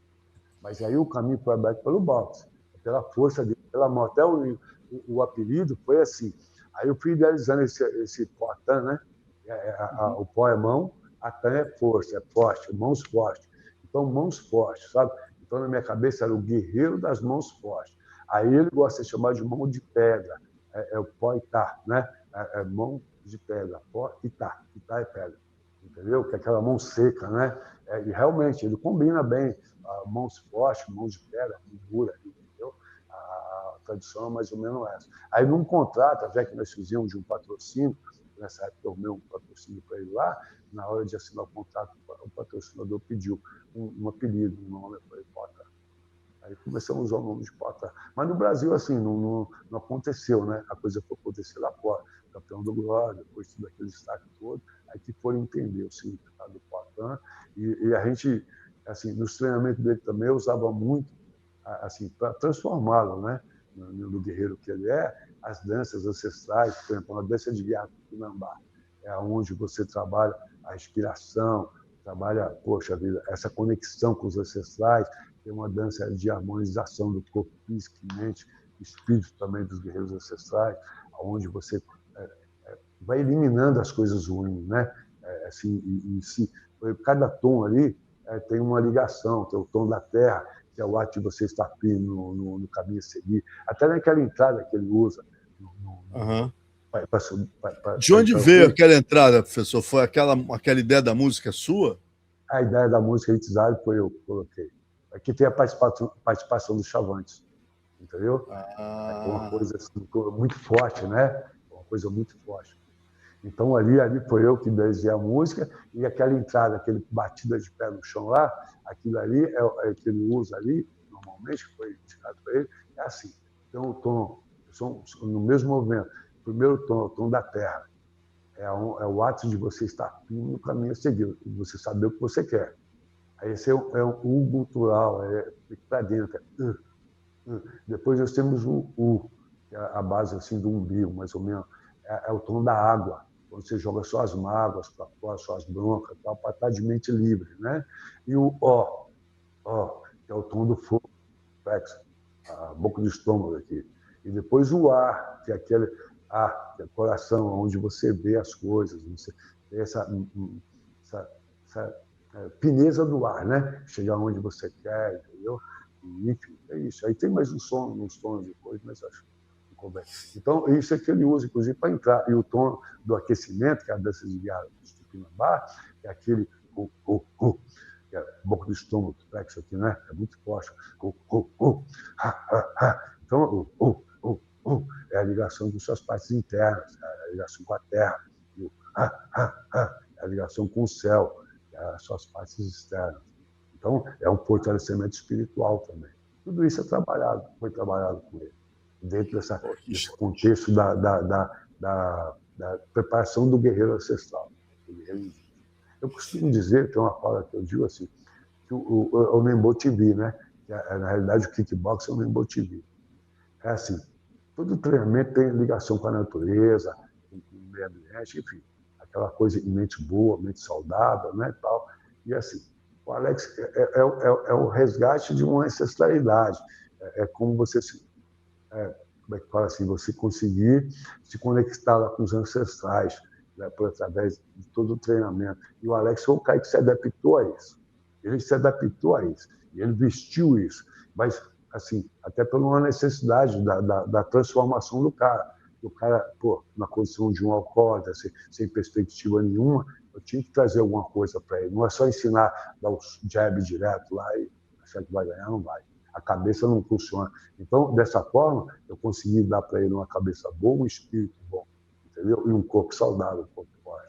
Mas aí o caminho foi aberto pelo boxe, pela força dele, pela mão. Até o apelido foi assim. Aí eu fui idealizando esse Poitin, né? O pó é mão, a tan é força, é forte, mãos fortes. Então, mãos fortes, sabe? Então, na minha cabeça, era o guerreiro das mãos fortes. Aí ele gosta de chamar de mão de pedra, é o Poitá, né? É mão de pedra, pó e tá é pedra, entendeu? Que é aquela mão seca, né? E realmente, ele combina bem, mãos fortes, mãos de pedra, dura, entendeu? A tradição é mais ou menos essa. Aí, num contrato, até que nós fizemos de um patrocínio, nessa época eu arrumei um patrocínio para ele lá, na hora de assinar o contrato, o patrocinador pediu um apelido, um nome, eu falei, Poitin. Aí começamos a usar o nome de Poitin. Mas no Brasil, assim, não aconteceu, né? A coisa foi acontecer lá fora. Campeão do Glória, depois tudo aquele destaque todo, aí que foram entender o significado do Poitin. E a gente, assim, nos treinamentos dele também, eu usava muito, assim, para transformá-lo, né? No guerreiro que ele é, as danças ancestrais, por exemplo, a dança de guiado Tupinambá, é onde você trabalha a respiração, trabalha, poxa vida, essa conexão com os ancestrais, tem uma dança de harmonização do corpo físico e mente, espírito também dos guerreiros ancestrais, onde você vai eliminando as coisas ruins, né? Assim, cada tom ali tem uma ligação, tem o tom da terra, que é o ato de você estar firme no caminho a seguir. Até naquela entrada que ele usa. De onde veio aquela entrada, professor? Foi aquela ideia da música sua? A ideia da música Itzhak foi eu que coloquei. Aqui tem a participação dos Chavantes, entendeu? É uma coisa assim, muito forte, né? Uma coisa muito forte. Então, ali foi eu que desenhei a música, e aquela entrada, aquele batida de pé no chão lá, aquilo ali é que ele usa ali, normalmente, que foi indicado para ele, é assim. Então, o tom, no mesmo movimento, o primeiro tom é o tom da terra. É o ato de você estar firme no caminho a seguir, você saber o que você quer. Aí esse é um cultural, para dentro. Depois nós temos o U, que é a base assim, do umbigo, mais ou menos. É o tom da água, quando você joga suas mágoas para fora, suas broncas, para estar de mente livre. Né? E o O, que é o tom do fogo, a boca do estômago aqui. E depois o A, que é aquele que é o coração, onde você vê as coisas, você vê essa fineza do ar, né? Chegar onde você quer, entendeu? E, enfim, é isso. Aí tem mais uns tons depois, mas acho que convém. Então, isso é que ele usa, inclusive, para entrar. E o tom do aquecimento, que é a dança de guiada do Tupinambá, é aquele que é a boca do estômago, isso aqui, né? É muito forte. Então, é a ligação com suas partes internas, é a ligação com a terra, é a ligação com o céu, as suas partes externas. Então, é um fortalecimento espiritual também. Tudo isso foi trabalhado com ele, dentro desse contexto da preparação do guerreiro ancestral. Do guerreiro. Eu costumo dizer, tem uma fala que eu digo assim, que o Nembo TV, né? Que na realidade o kickbox é o Nembo TV. É assim, todo treinamento tem ligação com a natureza, com o meio ambiente, enfim, aquela coisa em mente boa, mente saudável, né, tal. E assim, o Alex é o resgate de uma ancestralidade. É como você como é que fala assim, você conseguir se conectar lá com os ancestrais, né, através de todo o treinamento. E o Alex foi o cara que se adaptou a isso. Ele se adaptou a isso. E ele vestiu isso. Mas, assim, até por uma necessidade da transformação do cara. O cara, na condição de um alcoólatra, sem perspectiva nenhuma, eu tinha que trazer alguma coisa para ele. Não é só ensinar, dar os jab direto lá e achar que vai ganhar, não vai. A cabeça não funciona. Então, dessa forma, eu consegui dar para ele uma cabeça boa, um espírito bom, entendeu? E um corpo saudável, um corpo forte.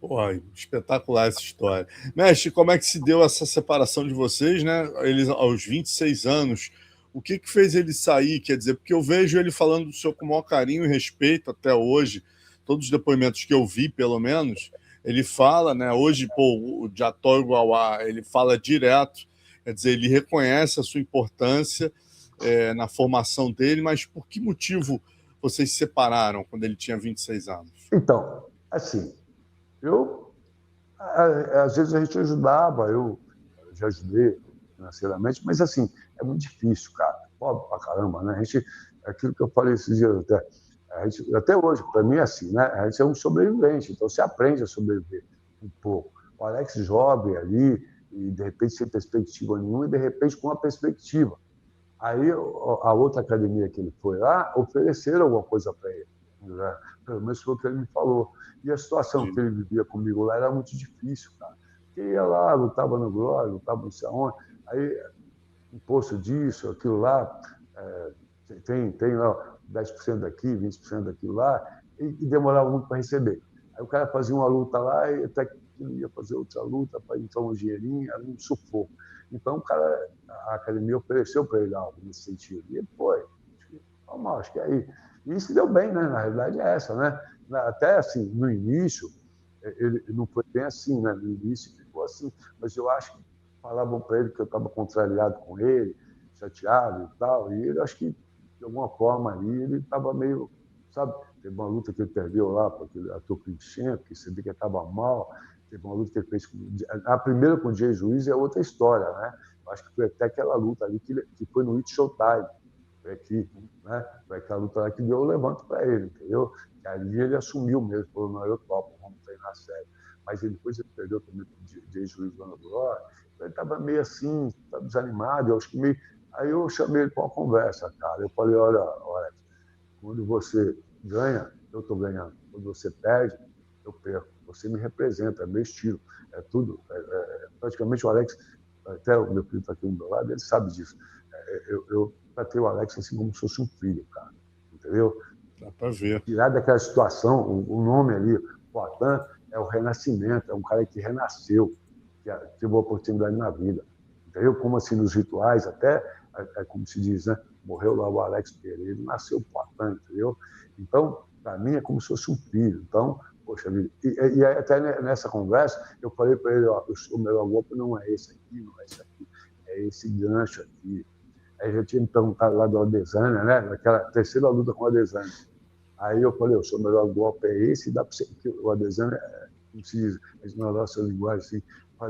Pô, espetacular essa história. Mestre, como é que se deu essa separação de vocês, né? Eles aos 26 anos. O que fez ele sair? Quer dizer, porque eu vejo ele falando do senhor com o maior carinho e respeito até hoje. Todos os depoimentos que eu vi, pelo menos, ele fala, né? Hoje, o Jator Guauá, ele fala direto Quer dizer, ele reconhece a sua importância na formação dele, mas por que motivo vocês se separaram quando ele tinha 26 anos? Então, assim, às vezes a gente ajudava, eu já ajudei financeiramente, mas assim, é muito difícil, cara. Pobre pra caramba, né? Aquilo que eu falei esses dias até hoje, para mim é assim, né? A gente é um sobrevivente, então você aprende a sobreviver um pouco. O Alex jovem ali, e de repente sem perspectiva nenhuma, e de repente com uma perspectiva. Aí a outra academia que ele foi lá, ofereceram alguma coisa para ele. Né? Pelo menos foi o que ele me falou. E a situação que ele vivia comigo lá era muito difícil, cara. Porque ia lá, lutava no Glória, lutava não sei aonde, aí imposto disso, aquilo lá, tem lá 10% daqui, 20% daquilo lá, e demorava muito para receber. Aí o cara fazia uma luta lá e até que ele ia fazer outra luta para entrar um dinheirinho, era um sufoco. Então, a academia ofereceu para ele algo nesse sentido. E ele foi. Mal, acho que aí. E se deu bem, né? Na realidade é essa, né? Até assim, no início, ele não foi bem assim, né? No início ficou assim. Mas eu acho que falavam para ele que eu estava contrariado com ele, chateado e tal. E ele, acho que, de alguma forma ali, ele estava meio, sabe? Teve uma luta que ele perdeu lá para aquele ator Klinchenko, que você vê que estava mal. Teve uma luta que ele fez com... A primeira com o Jay Ruiz é outra história, né? Eu acho que foi até aquela luta ali que foi no It Showtime, aqui, né? Foi aquela luta lá que deu o levanto para ele, entendeu? Que ali ele assumiu mesmo, falou, não, eu topo, vamos treinar sério. Mas depois ele perdeu também com o Jay Ruiz lá no Glória. Ele estava meio assim, desanimado, eu acho que meio... Aí eu chamei ele para uma conversa, cara. Eu falei, olha, quando você ganha, eu estou ganhando. Quando você perde, eu perco. Você me representa, é meu estilo. É tudo. Praticamente o Alex, até o meu filho está aqui do meu lado, ele sabe disso. Eu tratei o Alex assim como se fosse um filho, cara. Entendeu? Dá para ver. Tirar daquela situação, o nome ali, Poitin, é o renascimento, é um cara que renasceu, que teve uma oportunidade na vida. Entendeu? Como assim, nos rituais, até, como se diz, né? Morreu lá o Alex Pereira, nasceu o Poitin, entendeu? Então, para mim, é como se fosse um filho. Então, poxa vida. E até nessa conversa, eu falei para ele, ó, o melhor golpe não é esse aqui, não é esse aqui, é esse gancho aqui. Aí já tinha me perguntado lá do Adesanya, né? Naquela terceira luta com o Adesanya. Aí eu falei, o seu melhor golpe é esse, dá para ser, porque o Adesanya, como se diz, na nossa linguagem, assim,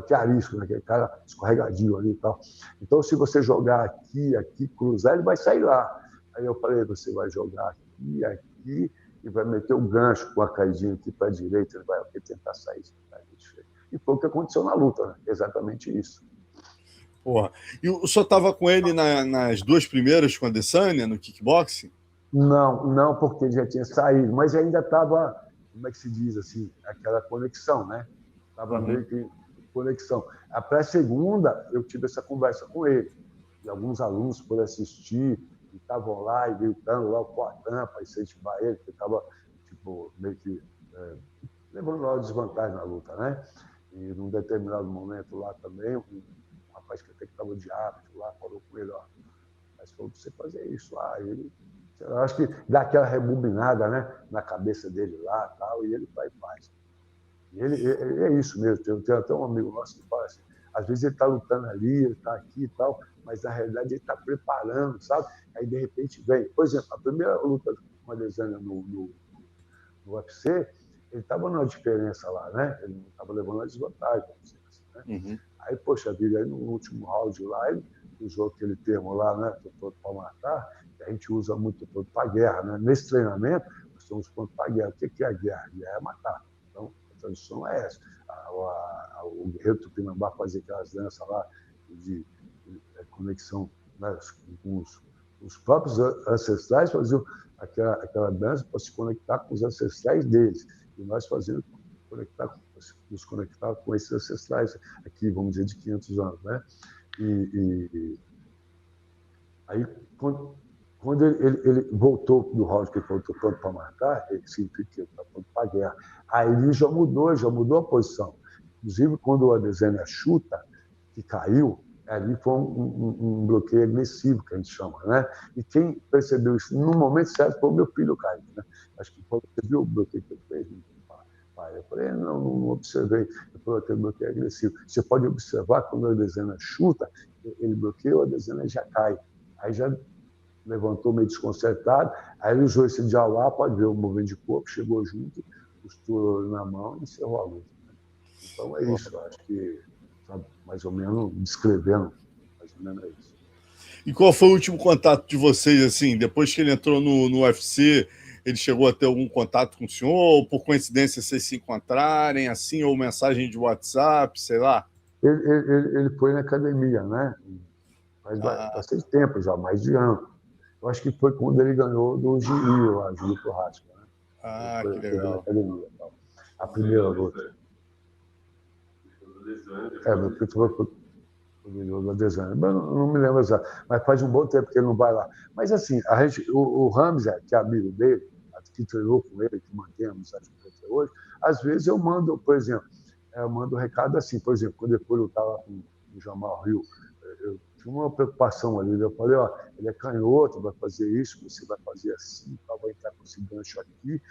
que arisco, né? Aquele cara escorregadinho ali e tal. Então, se você jogar aqui, cruzar, ele vai sair lá. Aí eu falei, você vai jogar aqui, e vai meter o gancho com a caidinha aqui para a direita, ele vai tentar sair. E foi o que aconteceu na luta, né? Exatamente isso. Porra. E o senhor estava com ele nas duas primeiras com a Adesanya, no kickboxing? Não, porque ele já tinha saído, mas ainda estava, como é que se diz assim, aquela conexão, né? Estava meio que conexão. A pré-segunda, eu tive essa conversa com ele, e alguns alunos foram assistir, e estavam lá e gritando lá o Poitin para incentivar ele, que estava tipo, meio que levando lá desvantagem na luta, né? E num determinado momento lá também, um rapaz que até que estava de árbitro lá, falou com ele, ó, mas falou para você fazer isso. Ele, eu acho que dá aquela rebobinada, né, na cabeça dele lá tal, e ele vai e faz. E ele é isso mesmo. Tem até um amigo nosso que fala assim, às vezes ele está lutando ali, ele está aqui e tal, mas na realidade ele está preparando, sabe? Aí de repente vem. Por exemplo, a primeira luta com a Adesanya no UFC, ele estava numa diferença lá, né? Ele não estava levando a desvantagem, assim, né? Aí, poxa vida, aí no último round lá, ele usou aquele termo lá, né? Todo para matar, que a gente usa muito todo para guerra, né? Nesse treinamento, nós estamos prontos para a guerra. O que é a guerra? A guerra é matar. Então, a tradução é essa. O guerreiro Tupinambá fazia aquelas danças lá de conexão, né, com os próprios ancestrais, faziam aquela dança para se conectar com os ancestrais deles. E nós fazíamos nos conectar com esses ancestrais aqui, vamos dizer, de 500 anos, né? Aí, quando ele voltou do round que ele voltou pronto para matar, ele significa que ele está pronto para a guerra. Aí ele já mudou a posição. Inclusive, quando o Adesanya chuta, que caiu, ali foi um bloqueio agressivo, que a gente chama, né? E quem percebeu isso no momento certo foi o meu filho, Caio, né? Acho que você viu o bloqueio que ele fez para Eu falei, não observei. Ele falou, aquele bloqueio é agressivo. Você pode observar quando a Adesanya chuta, ele bloqueia, a Adesanya já cai. Aí já levantou meio desconcertado, aí ele usou esse Jauá, pode ver o movimento de corpo, chegou junto, costurou na mão e encerrou a luta. Então é isso, acho que, sabe, mais ou menos descrevendo, mais ou menos é isso. E qual foi o último contato de vocês, assim, depois que ele entrou no UFC, ele chegou a ter algum contato com o senhor, ou por coincidência vocês se encontrarem, assim, ou mensagem de WhatsApp, sei lá? Ele foi na academia, né? Faz bastante tempo já, mais de ano. Eu acho que foi quando ele ganhou do Giri, lá, Júlio Prohaska, né? Que legal. Na academia, tal. A primeira luta. O Adesanya. Não me lembro exato, mas faz um bom tempo que ele não vai lá. Mas assim, o Ramsey, que é amigo dele, que treinou com ele, que mantém a amizade até hoje, às vezes eu mando, por exemplo, eu mando um recado assim, por exemplo, quando depois eu estava com o Jamal Hill, eu tinha uma preocupação ali, eu falei, ó, ele é canhoto, vai fazer isso, você vai fazer assim, vai entrar com esse gancho aqui,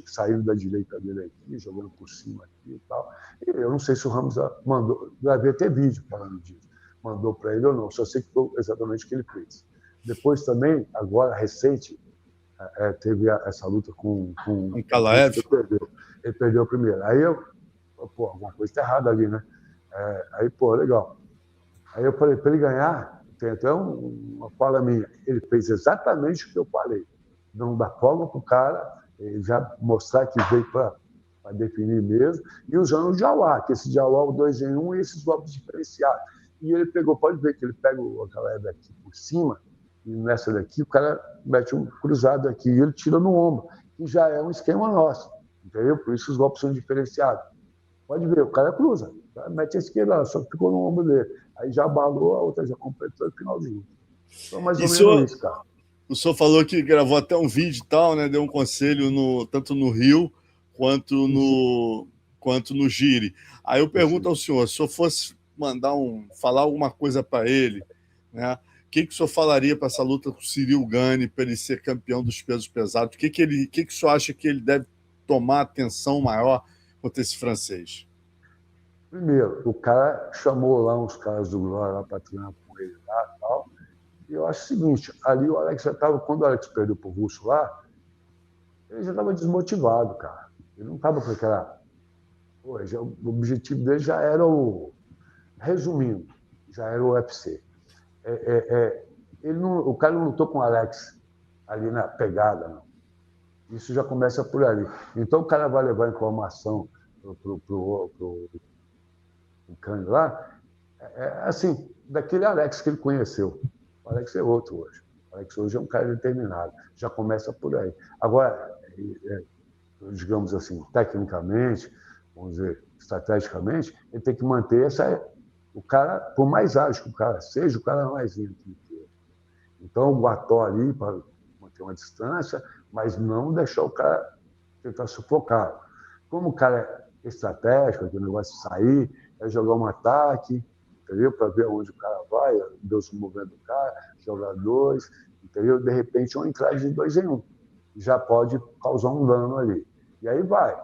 saindo da direita dele aqui, jogando por cima aqui e tal. E eu não sei se o Ramos mandou, deve ter vídeo falando disso, mandou para ele ou não, só sei que foi exatamente o que ele fez. Depois também, agora, recente, teve essa luta com Kalaev. Ele perdeu a primeira. Aí pô, alguma coisa está errada ali, né? Aí, pô, legal. Aí eu falei, para ele ganhar, tem até uma fala minha, ele fez exatamente o que eu falei. Não dá folga para o cara, já mostrar que veio para definir mesmo, e usando o Jauá, que esse Jauá, o 2 em 1 e esses golpes diferenciados. E ele pegou, pode ver que ele pega o Caleb aqui por cima, e nessa daqui o cara mete um cruzado aqui, e ele tira no ombro, que já é um esquema nosso, entendeu? Por isso os golpes são diferenciados. Pode ver, o cara cruza, o cara mete a esquerda, só que ficou no ombro dele. Aí já abalou, a outra já completou e finalzinho. Então, mais ou menos isso, cara. O senhor falou que gravou até um vídeo e tal, né? Deu um conselho tanto no Rio quanto no Giri. Aí eu pergunto ao senhor, se eu fosse falar alguma coisa para ele, né? O que o senhor falaria para essa luta com o Ciryl Gane, para ele ser campeão dos pesos pesados? O que o senhor acha que ele deve tomar atenção maior contra esse francês? Primeiro, o cara chamou lá uns caras do Glória lá para treinar com ele lá e tal. E eu acho o seguinte, ali o Alex já estava, quando o Alex perdeu pro Russo lá, ele já estava desmotivado, cara. Ele não estava com aquela... Pô, o objetivo dele já era resumindo, já era o UFC. O cara não lutou com o Alex ali na pegada, não. Isso já começa por ali. Então o cara vai levar informação pro Cândido lá, assim, daquele Alex que ele conheceu. O Alex é outro hoje. O Alex hoje é um cara determinado. Já começa por aí. Agora, digamos assim, tecnicamente, vamos dizer, estrategicamente, ele tem que manter o cara, por mais ágil que o cara seja, o cara mais lento inteiro. Então, o Guató ali, para manter uma distância, mas não deixar o cara tentar sufocar. Como o cara é estratégico, aquele negócio de sair, é jogar um ataque, entendeu? Para ver onde o cara vai, Deus movendo o cara, jogar dois, entendeu? De repente, uma entrada de 2 em 1. Já pode causar um dano ali. E aí vai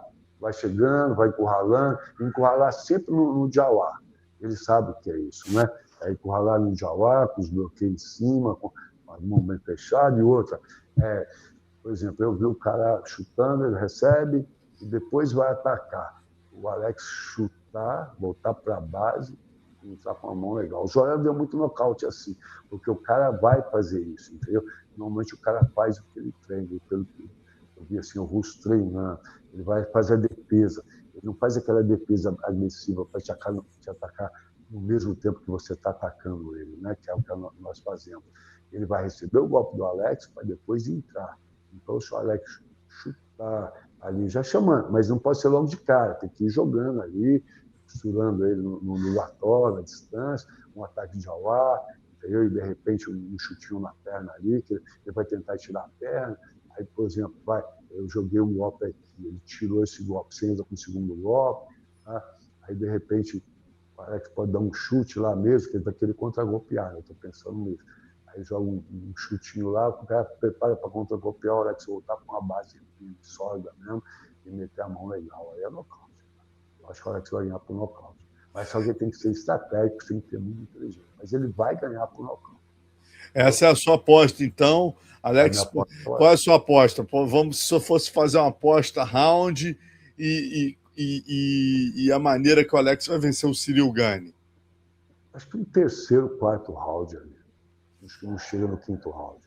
chegando, vai encurralar sempre no Jauá. Ele sabe o que é isso, né? É encurralar no Jauá, com os bloqueios em cima, com a mão bem fechada, e outra. Por exemplo, eu vi o cara chutando, ele recebe e depois vai atacar. O Alex chutar, voltar para a base e entrar com a mão legal. O Joel deu muito nocaute assim, porque o cara vai fazer isso, entendeu? Normalmente o cara faz o que ele treina, pelo que eu vi assim, o Russo treinando, ele vai fazer a defesa, ele não faz aquela defesa agressiva para te atacar no mesmo tempo que você está atacando ele, né? Que é o que nós fazemos. Ele vai receber o golpe do Alex para depois entrar. Então, se o Alex chutar ali, já chamando, mas não pode ser logo de cara, tem que ir jogando ali, costurando ele no latório, na distância, um ataque de Jauá, entendeu? E de repente um chutinho na perna ali, que ele vai tentar tirar a perna. Aí, por exemplo, eu joguei um golpe aqui, ele tirou esse golpe, você entra com o segundo golpe, tá? Aí de repente o Alex pode dar um chute lá mesmo, que ele vai querer contra-golpear, eu estou pensando nisso. Aí joga um chutinho lá, o cara prepara para contra-golpear, o Alex voltar com uma base sólida mesmo, e meter a mão legal. Aí é nocaute. Eu acho que o Alex vai ganhar por nocaute. Mas só que tem que ser estratégico, tem que ter muito inteligente. Mas ele vai ganhar por nocaute. Essa é a sua aposta, então. Alex, qual é a sua aposta? Vamos, se eu fosse fazer uma aposta round e a maneira que o Alex vai vencer o Ciryl Gane. Acho que no terceiro, quarto round ali. Acho que não chega no quinto round.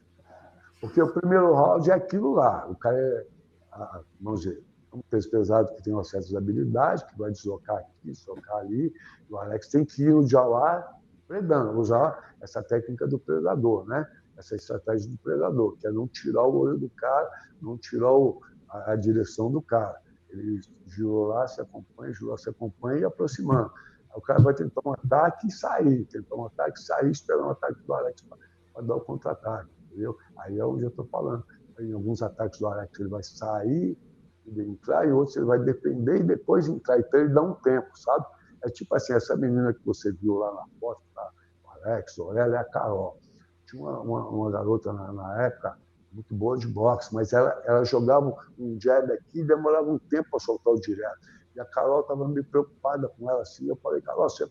Porque o primeiro round é aquilo lá. O cara é, vamos dizer, um peso pesado que tem uma certa habilidade, que vai deslocar aqui, deslocar ali. E o Alex tem que ir no jalar predando, usar essa técnica do predador, né? Essa estratégia do predador, que é não tirar o olho do cara, não tirar a direção do cara. Ele girou lá, se acompanha e aproximando. Aí o cara vai tentar um ataque e sair, tentar um ataque e sair, esperar um ataque do Alex para dar o contra-ataque, entendeu? Aí é onde eu estou falando. Em alguns ataques do Alex ele vai sair, entrar, e outros ele vai depender e depois entrar. Então ele dá um tempo, sabe? É tipo assim, essa menina que você viu lá na foto, tá? O Alex, o Aurélia e a Carol. Tinha uma garota na época muito boa de boxe, mas ela jogava um jab aqui e demorava um tempo para soltar o direto. E a Carol estava meio preocupada com ela assim. Eu falei, Carol, você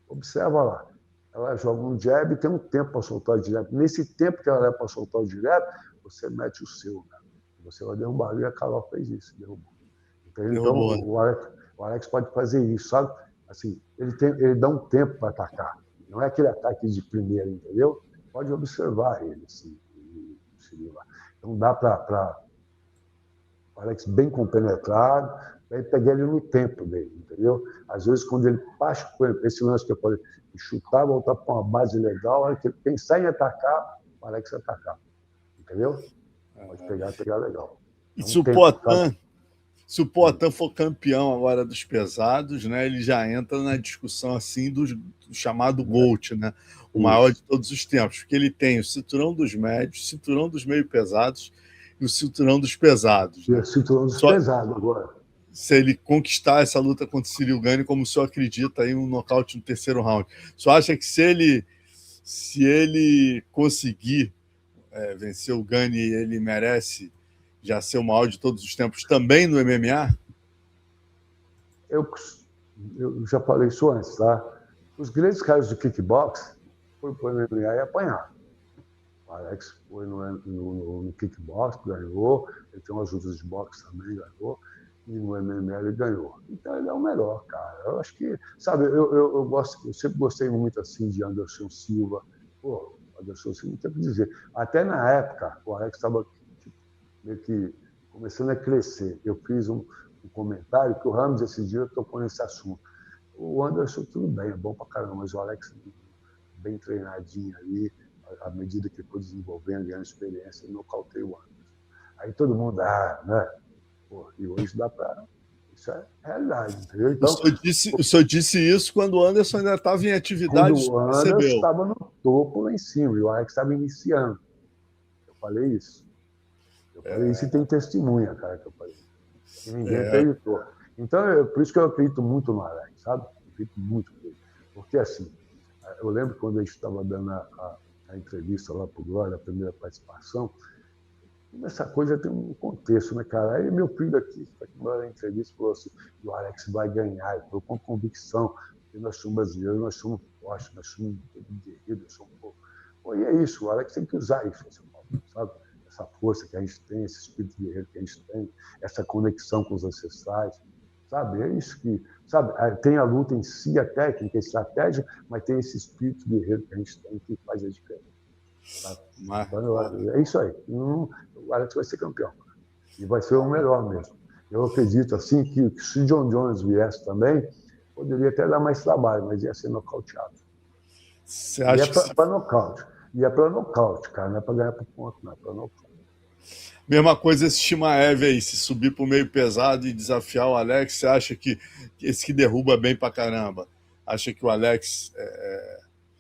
observa lá. Ela joga um jab e tem um tempo para soltar o direto. Nesse tempo que ela leva para soltar o direto, você mete o seu, né? Você vai derrubar. E a Carol fez isso, derrubou. Então o Alex pode fazer isso, sabe? Assim, ele dá um tempo para atacar. Não é aquele ataque de primeira, entendeu? Pode observar ele, assim. Então dá para o Alex bem compenetrado, aí pegar ele no tempo dele, entendeu? Às vezes, quando ele passa esse lance que eu falei, chutar, voltar para uma base legal, a hora que ele pensar em atacar, o Alex atacar, entendeu? Pode pegar legal. E se o Poatan for campeão agora dos pesados, né, ele já entra na discussão assim do chamado GOAT, né? O maior de todos os tempos, porque ele tem o cinturão dos médios, o cinturão dos meio pesados e o cinturão dos pesados. Né? O cinturão dos pesados agora. Se ele conquistar essa luta contra o Ciryl Gane, como o senhor acredita em um nocaute no terceiro round, o senhor acha que se ele conseguir vencer o Gane, ele merece já ser o maior de todos os tempos também no MMA? Eu já falei isso antes, tá? Os grandes caras do kickbox foram para o MMA e apanharam. O Alex foi no kickbox, ganhou. Ele tem umas lutas de boxe também, ganhou. E no MMA ele ganhou. Então ele é o melhor, cara. Eu acho que, sabe, eu sempre gostei muito assim de Anderson Silva. Pô, Anderson Silva não tem o que dizer. Até na época, o Alex estava meio que começando a crescer. Eu fiz um comentário que o Ramos esse dia tocou nesse assunto. O Anderson, tudo bem, é bom pra caramba, mas o Alex, bem treinadinho ali, à medida que foi desenvolvendo, ganhando experiência, ele nocauteia o Anderson. Aí todo mundo, né? Pô, e hoje dá para. Isso é realidade, entendeu? Então, o senhor disse isso quando o Anderson ainda estava em atividade. Quando o Anderson estava no topo lá em cima, e o Alex estava iniciando. Eu falei isso. Eu falei isso e tem testemunha, cara, que eu falei. E ninguém acreditou. Então, por isso que eu acredito muito no Alex, sabe? Eu acredito muito nele. Porque, assim, eu lembro quando a gente estava dando a entrevista lá para o Glória, a primeira participação, essa coisa tem um contexto, né, cara? Aí meu filho aqui, na entrevista, falou assim, o Alex vai ganhar. Eu falou com convicção, porque nós somos brasileiros, nós somos fortes, nós somos guerreiros, nós somos... Pô, e é isso, o Alex tem que usar isso, sabe? Essa força que a gente tem, esse espírito guerreiro que a gente tem, essa conexão com os ancestrais, sabe? É isso que, sabe? Tem a luta em si, a técnica, a estratégia, mas tem esse espírito guerreiro que a gente tem que faz a diferença. É isso aí. O Alex vai ser campeão. E vai ser o melhor mesmo. Eu acredito assim que se o John Jones viesse também, poderia até dar mais trabalho, mas ia ser nocauteado. Você acha e é para nocaute. E é para nocaute, cara. Não é para ganhar por ponto, não. É para nocaute. Mesma coisa esse Shimaev aí, se subir para o meio pesado e desafiar o Alex, você acha que esse que derruba bem pra caramba? Acha que o Alex...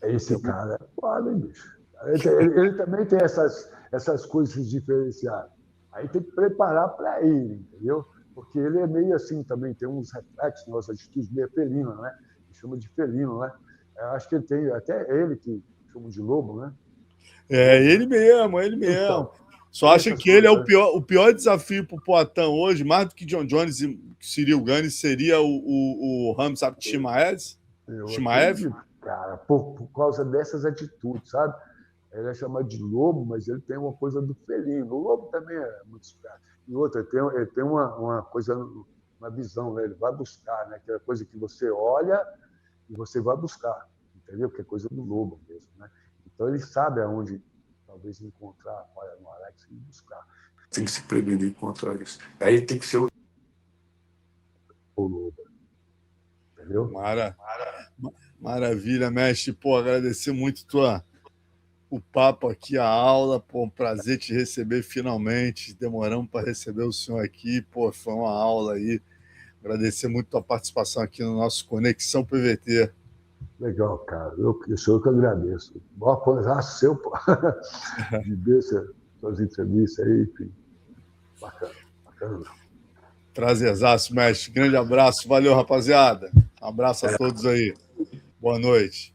Esse cara é foda, hein, bicho? Ele também tem essas coisas diferenciadas. Aí tem que preparar para ele, entendeu? Porque ele é meio assim também, tem uns reflexos, umas atitudes meio felino, né? Ele chama de felino, né? Eu acho que ele tem, até ele que chama de lobo, né? Ele mesmo. Então, Só acha que ele é o pior desafio para o Poatan hoje, mais do que John Jones e Cyril Gane, seria o Khamzat Chimaev? Cara, por causa dessas atitudes, sabe? Ele é chamado de lobo, mas ele tem uma coisa do felino. O lobo também é muito esperto. E outra, ele tem uma coisa, uma visão, né? Ele vai buscar, né? Aquela coisa que você olha e você vai buscar, entendeu? Que é coisa do lobo mesmo, né? Então ele sabe aonde talvez encontrar a falha no Alex e buscar. Tem que se prevenir contra isso. Aí tem que ser o lobo, entendeu? Maravilha, mestre. Pô, agradecer muito o papo aqui, a aula. Pô, um prazer te receber finalmente. Demoramos para receber o senhor aqui. Pô, foi uma aula aí. Agradecer muito a tua participação aqui no nosso Conexão PVT. Legal, cara. Eu sou eu que agradeço. Boa coisa seu, pô. De ver suas entrevistas aí, enfim. Bacana. Prazerzaço, mestre. Grande abraço. Valeu, rapaziada. Um abraço a todos aí. Boa noite.